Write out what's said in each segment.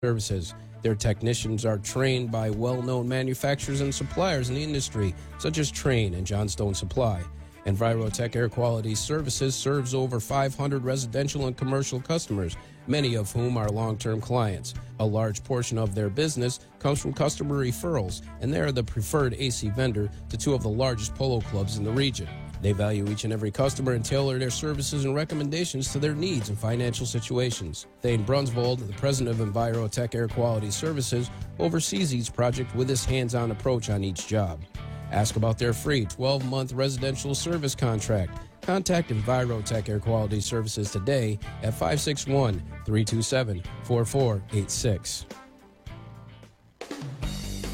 Services. Their technicians are trained by well-known manufacturers and suppliers in the industry, such as Trane and Johnstone Supply. Envirotech Air Quality Services serves over 500 residential and commercial customers, many of whom are long-term clients. A large portion of their business comes from customer referrals, and they are the preferred AC vendor to two of the largest polo clubs in the region. They value each and every customer and tailor their services and recommendations to their needs and financial situations. Thane Brunsvold, the president of Envirotech Air Quality Services, oversees each project with his hands-on approach on each job. Ask about their free 12-month residential service contract. Contact Envirotech Air Quality Services today at 561-327-4486.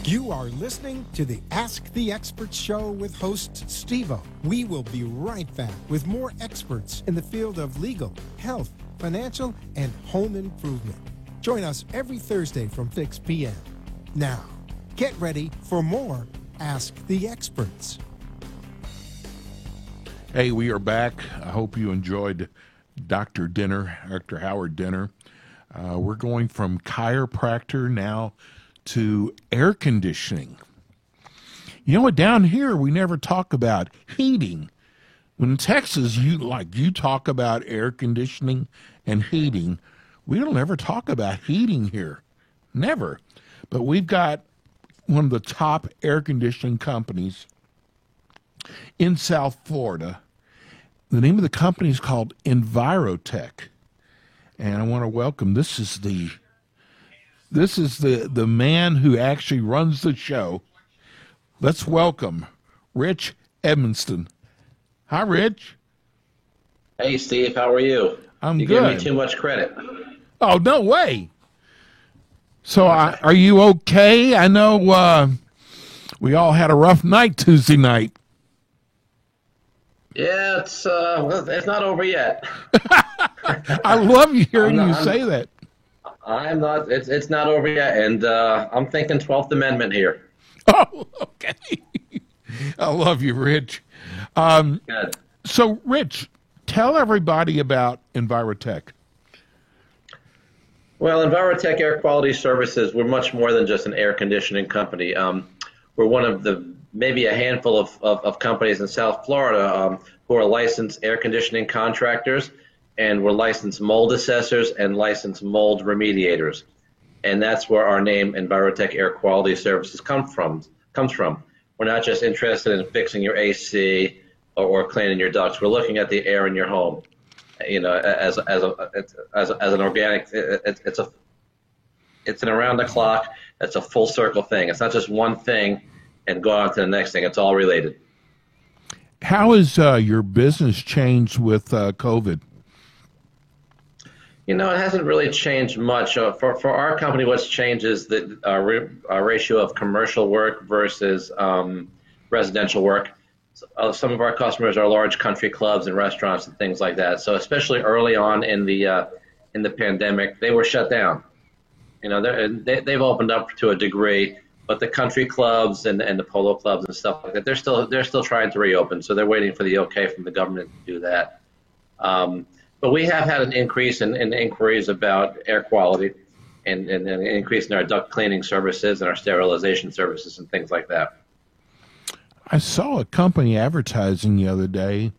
You are listening to the Ask the Experts show with host Steve-O. We will be right back with more experts in the field of legal, health, financial, and home improvement. Join us every Thursday from 6 p.m. Now, get ready for more Ask the Experts. Hey, we are back. I hope you enjoyed Dr. Howard Dinner. We're going from chiropractor now to air conditioning. You know what? Down here, we never talk about heating. When in Texas, you talk about air conditioning and heating. We don't ever talk about heating here. Never. But we've got one of the top air conditioning companies in South Florida. The name of the company is called Envirotech. And I want to welcome, this is the man who actually runs the show. Let's welcome Rich Edmonston. Hi, Rich. Hey, Steve. How are you? I'm good. You give me too much credit. Oh, no way. So are you okay? I know we all had a rough night Tuesday night. Yeah, it's not over yet. I love hearing you say that. I'm not. It's not over yet, and I'm thinking 12th Amendment here. Oh, okay. I love you, Rich. Good. So, Rich, tell everybody about Envirotech. Well, Envirotech Air Quality Services, we're much more than just an air conditioning company. We're one of maybe a handful of companies in South Florida who are licensed air conditioning contractors, and we're licensed mold assessors and licensed mold remediators. And that's where our name, Envirotech Air Quality Services, comes from. We're not just interested in fixing your AC or cleaning your ducts. We're looking at the air in your home. You know, as an organic, it's an around the clock. It's a full circle thing. It's not just one thing and go on to the next thing. It's all related. How has your business changed with COVID? You know, it hasn't really changed much. For our company, what's changed is the ratio of commercial work versus residential work. Some of our customers are large country clubs and restaurants and things like that. So especially early on in the pandemic, they were shut down. You know, they've opened up to a degree, but the country clubs and the polo clubs and stuff like that, they're still trying to reopen. So they're waiting for the okay from the government to do that. But we have had an increase in inquiries about air quality and an increase in our duct cleaning services and our sterilization services and things like that. I saw a company advertising the other day.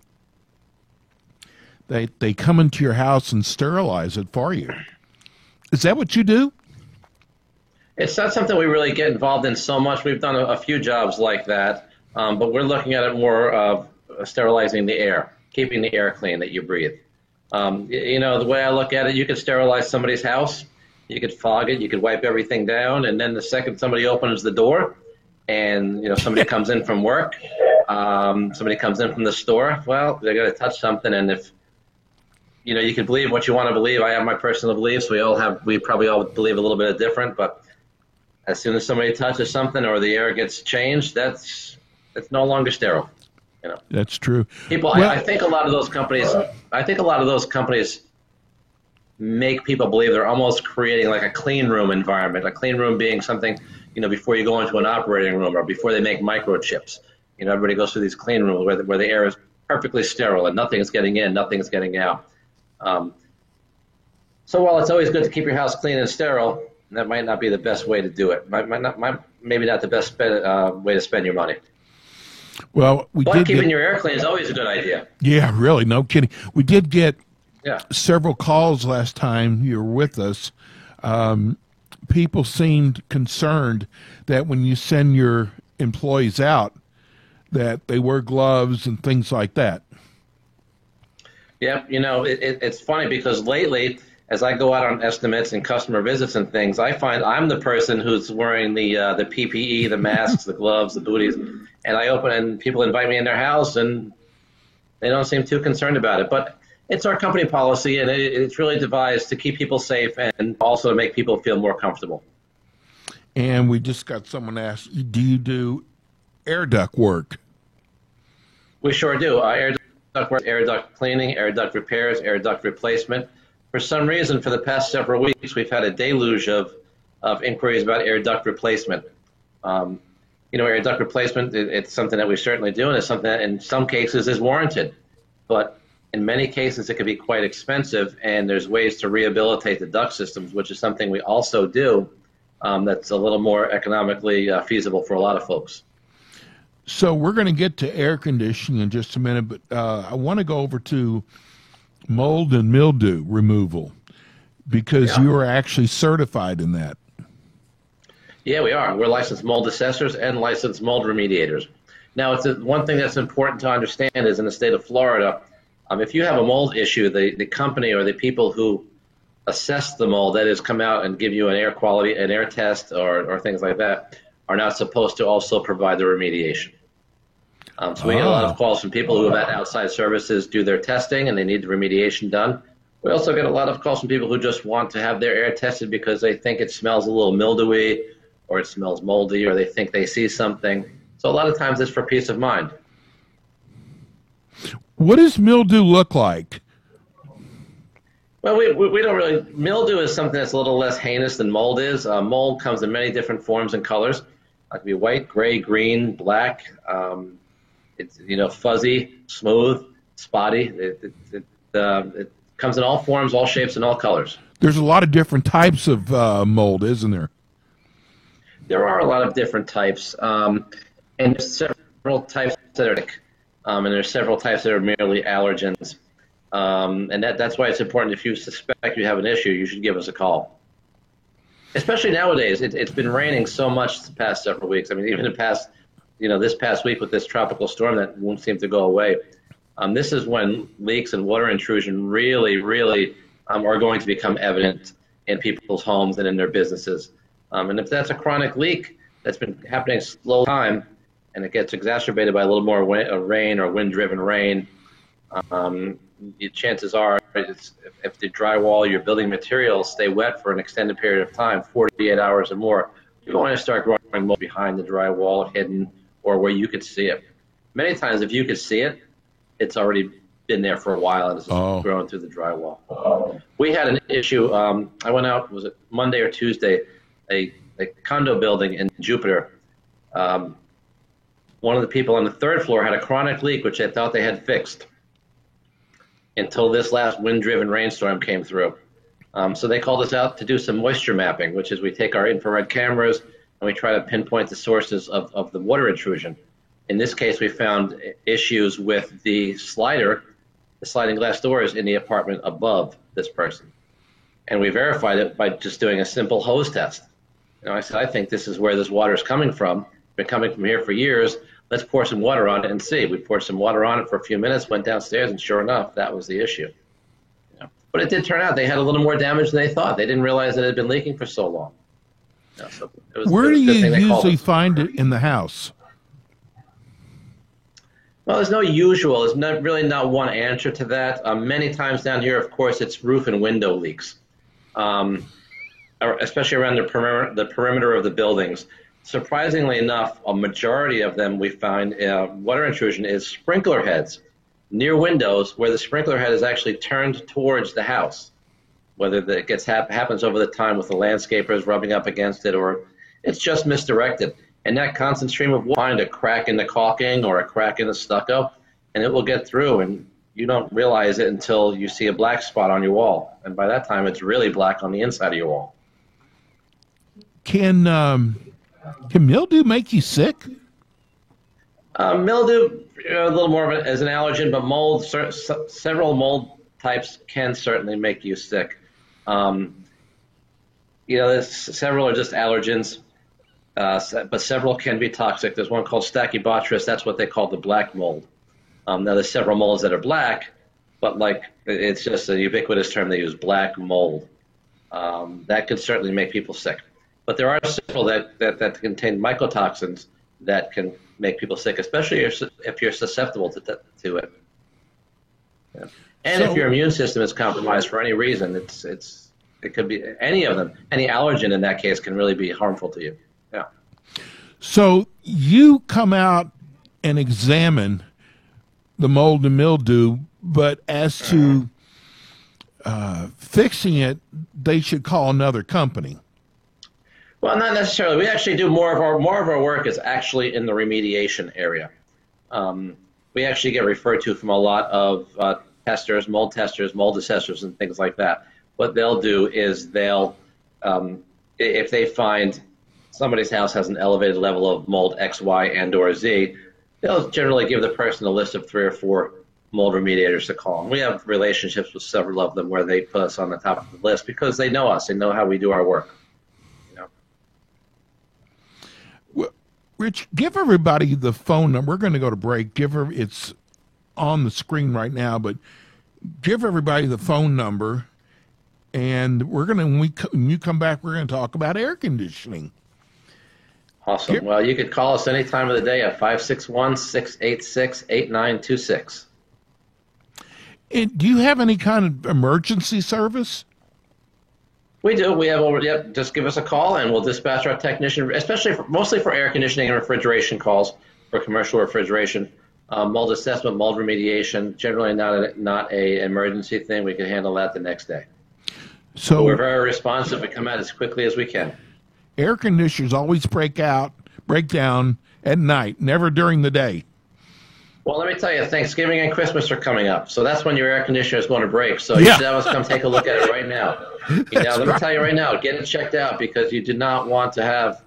They come into your house and sterilize it for you. Is that what you do? It's not something we really get involved in so much. We've done a few jobs like that, but we're looking at it more of sterilizing the air, keeping the air clean that you breathe. You know, the way I look at it, you could sterilize somebody's house, you could fog it, you could wipe everything down, and then the second somebody opens the door and, you know, somebody comes in from work, somebody comes in from the store, well, they're going to touch something, and if, you know, you can believe what you want to believe. I have my personal beliefs. We probably all believe a little bit of different, but as soon as somebody touches something or the air gets changed, it's no longer sterile. You know, that's true. People, well, I think a lot of those companies make people believe they're almost creating like a clean room environment. A clean room being something, you know, before you go into an operating room or before they make microchips. You know, everybody goes through these clean rooms where the air is perfectly sterile and nothing is getting in, nothing is getting out. So while it's always good to keep your house clean and sterile, And that might not be the best way to do it. Maybe not the best way to spend your money. Well, but keeping your air clean is always a good idea. Yeah, really, no kidding. We did get several calls last time you were with us. People seemed concerned that when you send your employees out, that they wear gloves and things like that. Yeah, it's funny because lately, as I go out on estimates and customer visits and things, I find I'm the person who's wearing the PPE, the masks, the gloves, the booties, and I open and people invite me in their house and they don't seem too concerned about it. But it's our company policy, and it's really devised to keep people safe and also to make people feel more comfortable. And we just got someone asked, do you do air duct work? We sure do. Air duct work, air duct cleaning, air duct repairs, air duct replacement. For some reason, for the past several weeks, we've had a deluge of inquiries about air duct replacement. Air duct replacement, it's something that we certainly do, and it's something that in some cases is warranted. But in many cases, it can be quite expensive, and there's ways to rehabilitate the duct systems, which is something we also do that's a little more economically feasible for a lot of folks. So we're going to get to air conditioning in just a minute, but I want to go over to mold and mildew removal because you are actually certified in that. Yeah, we are. We're licensed mold assessors and licensed mold remediators. Now, one thing that's important to understand is in the state of Florida, if you have a mold issue, the company or the people who assess the mold, that is, come out and give you an air quality, an air test or things like that, are not supposed to also provide the remediation. So we get a lot of calls from people who have had outside services do their testing and they need the remediation done. We also get a lot of calls from people who just want to have their air tested because they think it smells a little mildewy or it smells moldy or they think they see something. So a lot of times it's for peace of mind. What does mildew look like? Well, we don't really. Mildew is something that's a little less heinous than mold is. Mold comes in many different forms and colors. It can be white, gray, green, black. It's fuzzy, smooth, spotty. It comes in all forms, all shapes, and all colors. There's a lot of different types of mold, isn't there? There are a lot of different types, and there's several types that are and there's several types that are merely allergens. And that's why it's important. If you suspect you have an issue, you should give us a call. Especially nowadays, it's been raining so much the past several weeks. I mean, even this past week with this tropical storm that won't seem to go away. This is when leaks and water intrusion really, really are going to become evident in people's homes and in their businesses. And if that's a chronic leak that's been happening a slow time, and it gets exacerbated by a little more rain or wind-driven rain, chances are, if the drywall, your building materials stay wet for an extended period of time, 48 hours or more, you're going to start growing mold behind the drywall, hidden, or where you could see it. Many times, if you could see it, it's already been there for a while and it's growing through the drywall. We had an issue. I went out, was it Monday or Tuesday, a condo building in Jupiter. One of the people on the third floor had a chronic leak, which they thought they had fixed until this last wind-driven rainstorm came through. So they called us out to do some moisture mapping, which is we take our infrared cameras and we try to pinpoint the sources of the water intrusion. In this case, we found issues with the sliding glass doors in the apartment above this person. And we verified it by just doing a simple hose test. I said, I think this is where this water is coming from. It's been coming from here for years. Let's pour some water on it and see. We poured some water on it for a few minutes, went downstairs, and sure enough, that was the issue. But it did turn out they had a little more damage than they thought. They didn't realize that it had been leaking for so long. Where do you usually find it in the house? Well, there's no usual. There's really not one answer to that. Many times down here, of course, it's roof and window leaks, especially around the perimeter of the buildings. Surprisingly enough, a majority of them we find water intrusion is sprinkler heads near windows where the sprinkler head is actually turned towards the house, whether it happens over the time with the landscapers rubbing up against it or it's just misdirected. And that constant stream of water will find a crack in the caulking or a crack in the stucco, and it will get through, and you don't realize it until you see a black spot on your wall. And by that time, it's really black on the inside of your wall. Can mildew make you sick? Mildew, a little more of as an allergen, but mold, several mold types can certainly make you sick. Several are just allergens, but several can be toxic. There's one called Stachybotrys. That's what they call the black mold. Now, there's several molds that are black, but it's just a ubiquitous term they use, black mold. That could certainly make people sick. But there are several that contain mycotoxins that can make people sick, especially if you're susceptible to it. Yeah. And if your immune system is compromised for any reason, it could be any of them. Any allergen in that case can really be harmful to you. Yeah. So you come out and examine the mold and mildew, but as to fixing it, they should call another company. Well, not necessarily. We actually do more of our work is actually in the remediation area. We actually get referred to from a lot of testers, mold assessors, and things like that. What they'll do is if they find somebody's house has an elevated level of mold X, Y, and/or Z, they'll generally give the person a list of 3 or 4 mold remediators to call. And we have relationships with several of them where they put us on the top of the list because they know us, they know how we do our work. Well, Rich, give everybody the phone number. We're going to go to break. It's on the screen right now, but give everybody the phone number. And when you come back, we're going to talk about air conditioning. Awesome. Well, you could call us any time of the day at 561-686-8926. And do you have any kind of emergency service? We do. We have just give us a call and we'll dispatch our technician, mostly for air conditioning and refrigeration calls for commercial refrigeration. Mold assessment, mold remediation, generally not a emergency thing. We can handle that the next day. So we're very responsive. We come out as quickly as we can. Air conditioners always break down at night, never during the day. Well, let me tell you, Thanksgiving and Christmas are coming up, so that's when your air conditioner is going to break. So you should have us come take a look at it right now. Let me tell you right now, get it checked out because you do not want to have,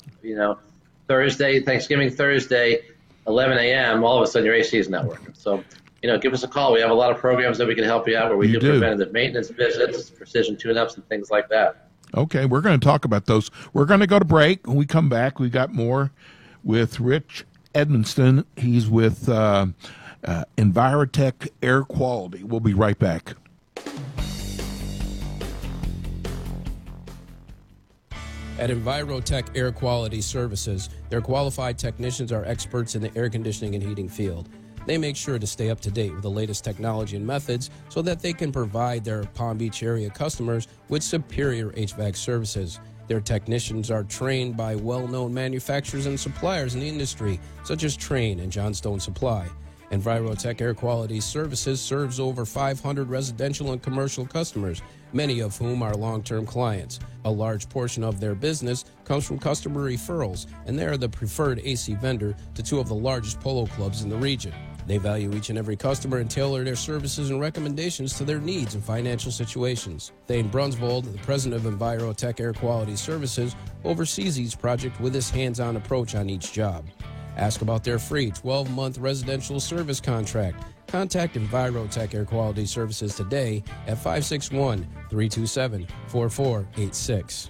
Thanksgiving Thursday, 11 a.m., all of a sudden your AC is not working. So, give us a call. We have a lot of programs that we can help you out where we do preventative maintenance visits, precision tune-ups, and things like that. Okay, we're going to talk about those. We're going to go to break. When we come back, we got more with Rich Edmonston. He's with Envirotech Air Quality. We'll be right back. At Envirotech Air Quality Services, their qualified technicians are experts in the air conditioning and heating field. They make sure to stay up to date with the latest technology and methods so that they can provide their Palm Beach area customers with superior HVAC services. Their technicians are trained by well-known manufacturers and suppliers in the industry, such as Trane and Johnstone Supply. Envirotech Air Quality Services serves over 500 residential and commercial customers, many of whom are long-term clients. A large portion of their business comes from customer referrals, and they are the preferred AC vendor to 2 of the largest polo clubs in the region. They value each and every customer and tailor their services and recommendations to their needs and financial situations. Thane Brunsvold, the president of Envirotech Air Quality Services, oversees each project with his hands-on approach on each job. Ask about their free 12-month residential service contract. Contact Envirotech Air Quality Services today at 561-327-4486.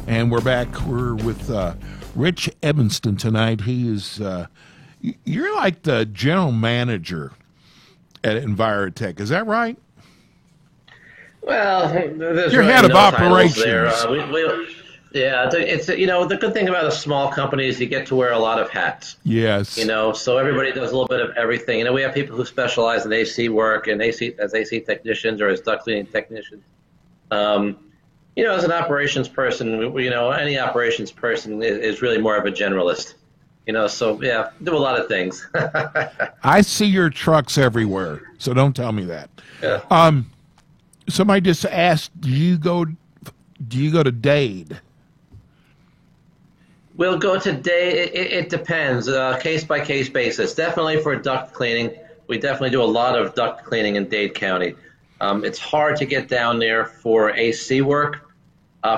And we're back. We're with Rich Edmonston tonight. He is, you're like the general manager at Envirotech. Is that right? Well, you're head of operations. It's the good thing about a small company is you get to wear a lot of hats. Yes. So everybody does a little bit of everything. We have people who specialize in AC work and as AC technicians or as duct cleaning technicians. As an operations person, any operations person is really more of a generalist. Do a lot of things. I see your trucks everywhere, so don't tell me that. Yeah. Somebody just asked, do you go to Dade? We'll go to Dade. It depends, case by case basis. Definitely for duct cleaning, We definitely do a lot of duct cleaning in Dade County. It's hard to get down there for AC work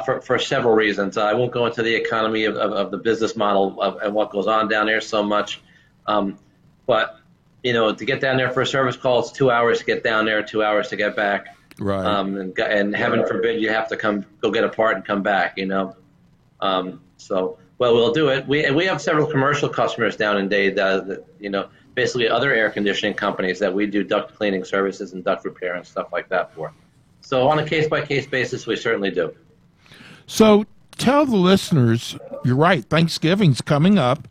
for several reasons. I won't go into the economy of the business model and what goes on down there so much. But, to get down there for a service call, it's 2 hours to get down there, 2 hours to get back. Right. And heaven forbid you have to go get a part and come back, Well, we'll do it. We have several commercial customers down in Dade that, basically other air conditioning companies that we do duct cleaning services and duct repair and stuff like that for. So on a case-by-case basis, we certainly do. So tell the listeners, you're right, Thanksgiving's coming up.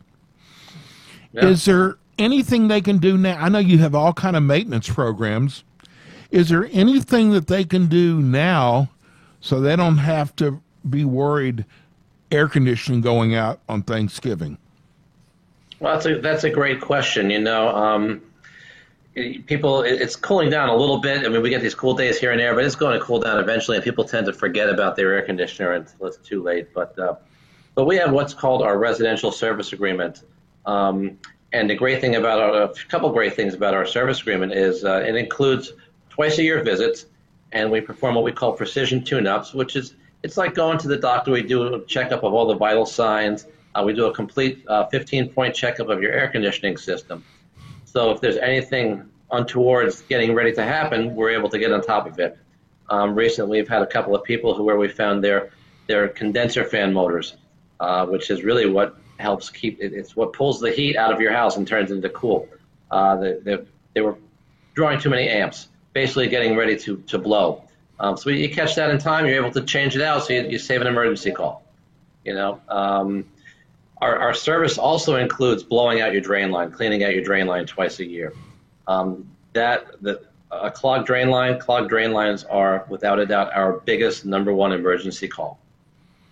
Yeah. Is there anything they can do now? I know you have all kind of maintenance programs. Is there anything that they can do now so they don't have to be worried air conditioning going out on Thanksgiving? Well, that's a great question. People, it's cooling down a little bit. I mean, we get these cool days here and there, but it's going to cool down eventually, and people tend to forget about their air conditioner until it's too late. But we have what's called our residential service agreement. And the great thing about a couple great things about our service agreement is it includes twice-a-year visits, and we perform what we call precision tune-ups, which is it's like going to the doctor. We do a checkup of all the vital signs. We do a complete 15-point checkup of your air conditioning system. So if there's anything untoward getting ready to happen, we're able to get on top of it. Recently, we've had a couple of people where we found their condenser fan motors, which is really what helps keep it. It's what pulls the heat out of your house and turns it into cool. They were drawing too many amps, basically getting ready to blow. So you catch that in time, you're able to change it out, so you save an emergency call. Our service also includes blowing out your drain line, cleaning out your drain line twice a year. A clogged drain lines are without a doubt our biggest number one emergency call.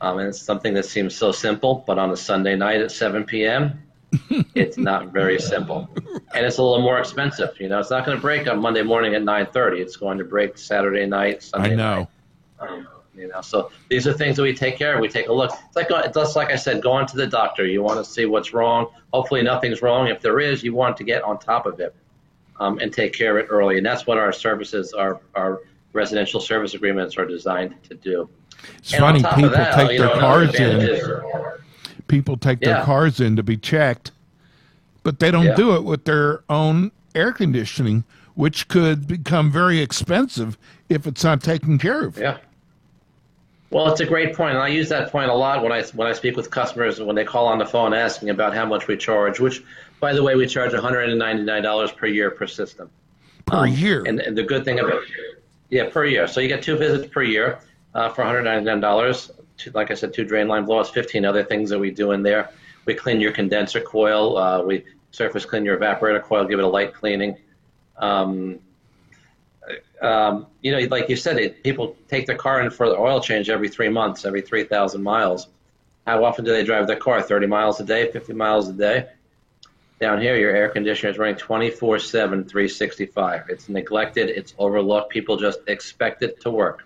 And it's something that seems so simple, but on a Sunday night at 7 p.m., it's not very simple. And it's a little more expensive. It's not going to break on Monday morning at 9:30. It's going to break Saturday night, Sunday night. So these are things that we take care of. We take a look. It's just like I said, going to the doctor. You want to see what's wrong. Hopefully nothing's wrong. If there is, you want to get on top of it and take care of it early. And that's what our services, our residential service agreements are designed to do. It's funny, people take their cars in. People take their cars in to be checked, but they don't do it with their own air conditioning, which could become very expensive if it's not taken care of. Yeah. Well, it's a great point, and I use that point a lot when I speak with customers when they call on the phone asking about how much we charge, which, by the way, we charge $199 per year per system. Per year? And the good thing about per year. So you get 2 visits per year for $199. Like I said, 2 drain line blowouts, 15 other things that we do in there. We clean your condenser coil. We surface clean your evaporator coil, give it a light cleaning. Like you said, people take their car in for the oil change every 3 months, every 3,000 miles. How often do they drive their car? 30 miles a day, 50 miles a day? Down here, your air conditioner is running 24/7, 365. It's neglected. It's overlooked. People just expect it to work.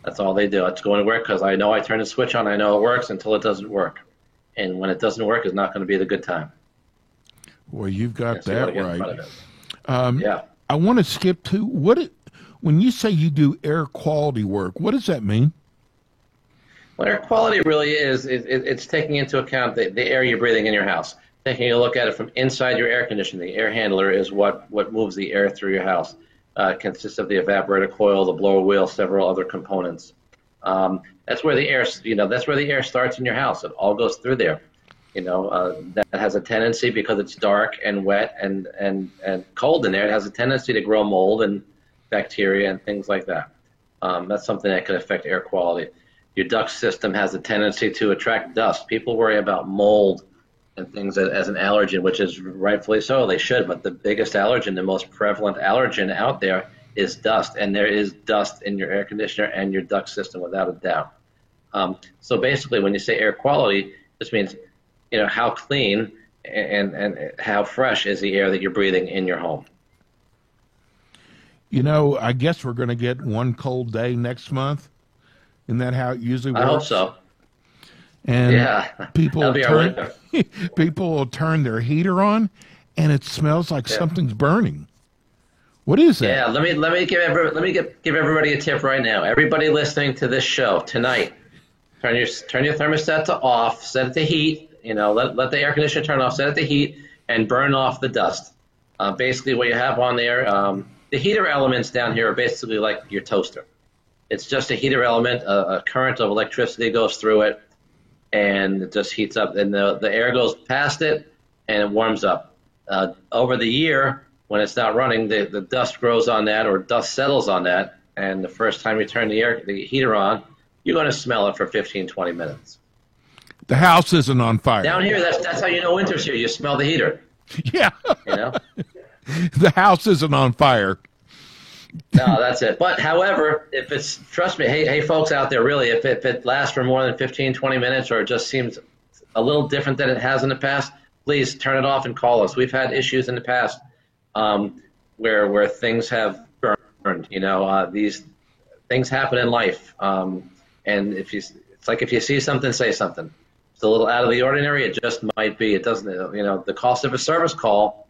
That's all they do. It's going to work because I know I turn the switch on. I know it works until it doesn't work. And when it doesn't work, it's not going to be the good time. Well, you've got that right. I want to skip to when you say you do air quality work, what does that mean? Well, air quality really is, it's taking into account the air you're breathing in your house. Taking a look at it from inside your air conditioner. The air handler is what moves the air through your house. It consists of the evaporator coil, the blower wheel, several other components. That's where the air starts in your house. It all goes through there. That has a tendency, because it's dark and wet and cold in there, it has a tendency to grow mold and bacteria and things like that. That's something that can affect air quality. Your duct system has a tendency to attract dust. People worry about mold and things as an allergen, which is rightfully so. They should, but the biggest allergen, the most prevalent allergen out there is dust, and there is dust in your air conditioner and your duct system without a doubt. So basically, when you say air quality, this means how clean and how fresh is the air that you're breathing in your home. I guess we're going to get one cold day next month. Isn't that how it usually works? I hope so. And people will turn their heater on, and it smells like something's burning. What is that? Yeah, let me give everybody a tip right now. Everybody listening to this show tonight, turn your thermostat to off, set it to heat. Let the air conditioner turn off, set it to heat, and burn off the dust. Basically, what you have on there, the heater elements down here are basically like your toaster. It's just a heater element. A current of electricity goes through it, and it just heats up. And the air goes past it, and it warms up. Over the year, when it's not running, the dust grows on that, or dust settles on that, and the first time you turn the heater on, you're going to smell it for 15, 20 minutes. The house isn't on fire. Down here, that's how you know winter's here. You smell the heater. Yeah. The house isn't on fire. No, that's it. But however, trust me, hey folks out there, really, if it lasts for more than 15, 20 minutes, or it just seems a little different than it has in the past, please turn it off and call us. We've had issues in the past where things have burned. These things happen in life, and it's like if you see something, say something. It's a little out of the ordinary. It just might be. It doesn't. The cost of a service call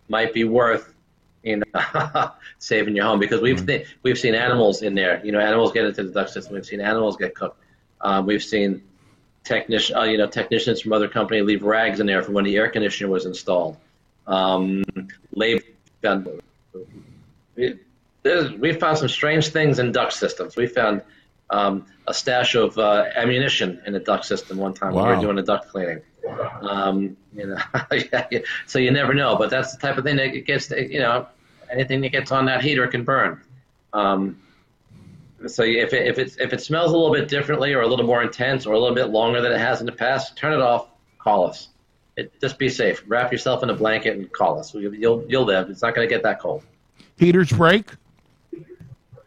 might be worth saving your home, because we've seen animals in there. Animals get into the duct system. We've seen animals get cooked. We've seen technicians from other companies leave rags in there from when the air conditioner was installed. We found some strange things in duct systems. We found a stash of ammunition in the duct system one time. Wow. When we were doing the duct cleaning. So you never know, but that's the type of thing that gets, anything that gets on that heater can burn. So if it smells a little bit differently, or a little more intense, or a little bit longer than it has in the past, turn it off, call us. Just be safe. Wrap yourself in a blanket and call us. You'll live. It's not going to get that cold. Heaters break?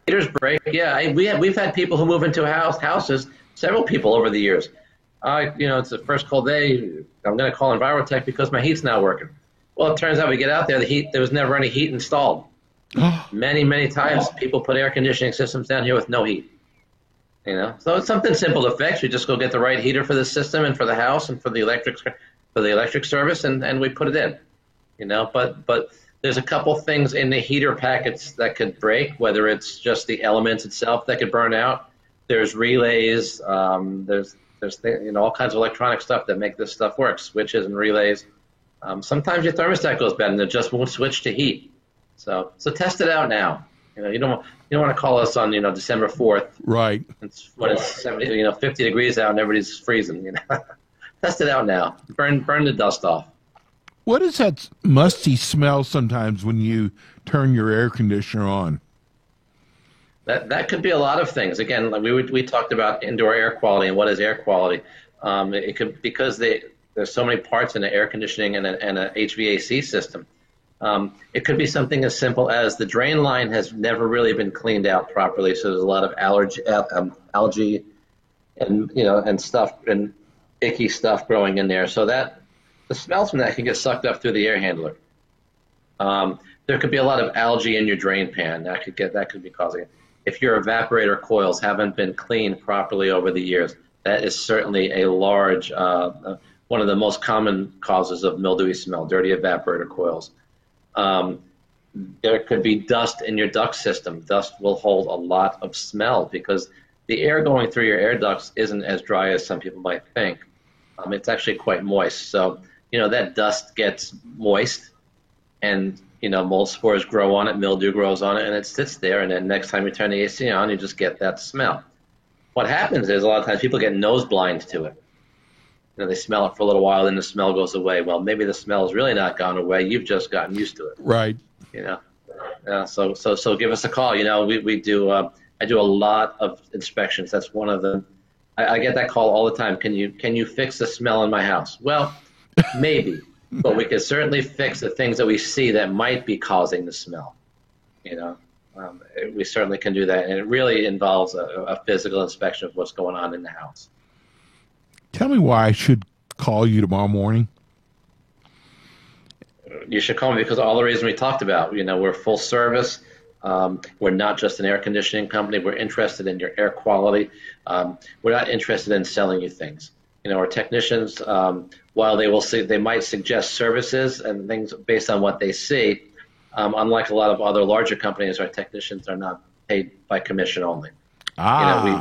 Heaters break, yeah. We've had people who move into houses, several people over the years. It's the first cold day. I'm going to call Envirotech because my heat's not working. Well, it turns out we get out there, there was never any heat installed. Many, many times people put air conditioning systems down here with no heat. So it's something simple to fix. We just go get the right heater for the system and for the house and for the electric service, and we put it in. But there's a couple things in the heater packets that could break, whether it's just the elements itself that could burn out. There's relays. There's all kinds of electronic stuff that make this stuff work, switches and relays. Sometimes your thermostat goes bad and it just won't switch to heat. So test it out now. You don't want to call us on December 4th. Right. When it's 50 degrees out and everybody's freezing. Test it out now. Burn the dust off. What is that musty smell sometimes when you turn your air conditioner on? That could be a lot of things. Again, we talked about indoor air quality and what is air quality. It could, because there's so many parts in the air conditioning and a HVAC system. It could be something as simple as the drain line has never really been cleaned out properly, so there's a lot of algae and stuff and icky stuff growing in there. So that the smells from that can get sucked up through the air handler. There could be a lot of algae in your drain pan that could be causing it. If your evaporator coils haven't been cleaned properly over the years, that is certainly a large, one of the most common causes of mildewy smell, dirty evaporator coils. There could be dust in your duct system. Dust will hold a lot of smell because the air going through your air ducts isn't as dry as some people might think. It's actually quite moist. So, that dust gets moist and mold spores grow on it, mildew grows on it, and it sits there, and then next time you turn the AC on, you just get that smell. What happens is a lot of times people get nose blind to it. They smell it for a little while, then the smell goes away. Well, maybe the smell has really not gone away. You've just gotten used to it. Right. So give us a call. We do. I do a lot of inspections. That's one of them. I get that call all the time. Can you fix the smell in my house? Well, maybe. But we can certainly fix the things that we see that might be causing the smell. We certainly can do that, and it really involves a physical inspection of what's going on in the house. Tell me why I should call you tomorrow morning. You should call me because all the reasons we talked about. We're full service. We're not just an air conditioning company. We're interested in your air quality. We're not interested in selling you things. Our technicians, while they might suggest services and things based on what they see, Unlike a lot of other larger companies, our technicians are not paid by commission only.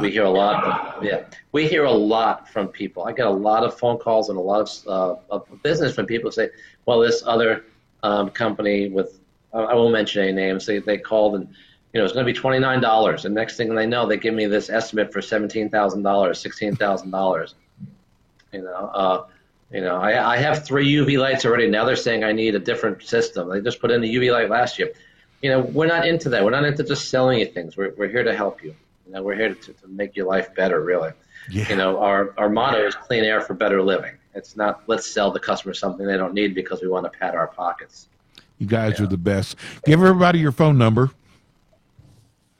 We hear a lot. We hear a lot from people. I get a lot of phone calls and a lot of business from people who say, "Well, this other company with I won't mention any names. They called and it's going to be $29, and next thing they know, they give me this estimate for $17,000, $16,000. I have 3 UV lights already. Now they're saying I need a different system. They just put in the UV light last year. We're not into that. We're not into just selling you things. We're here to help you. We're here to make your life better, really. Yeah. Our motto is clean air for better living. It's not let's sell the customer something they don't need because we want to pad our pockets. You guys are the best. Give everybody your phone number.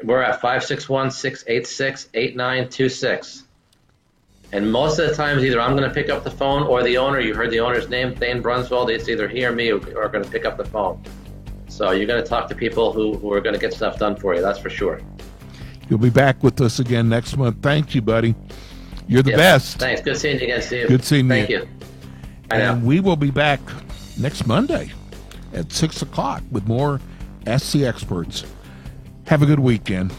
We're at 561-686-8926. And most of the times, either I'm going to pick up the phone or the owner. You heard the owner's name, Thane Brunswald. It's either he or me who are going to pick up the phone. So you're going to talk to people who are going to get stuff done for you. That's for sure. You'll be back with us again next month. Thank you, buddy. You're the best. Thanks. Good seeing you again, Steve. Good seeing you. Thank you. And we will be back next Monday at 6 o'clock with more Ask the Experts. Have a good weekend.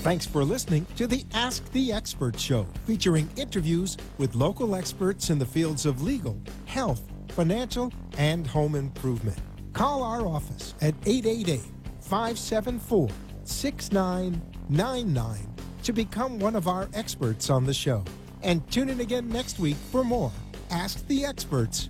Thanks for listening to the Ask the Expert Show, featuring interviews with local experts in the fields of legal, health, financial, and home improvement. Call our office at 888-574-6999 to become one of our experts on the show. And tune in again next week for more Ask the Experts.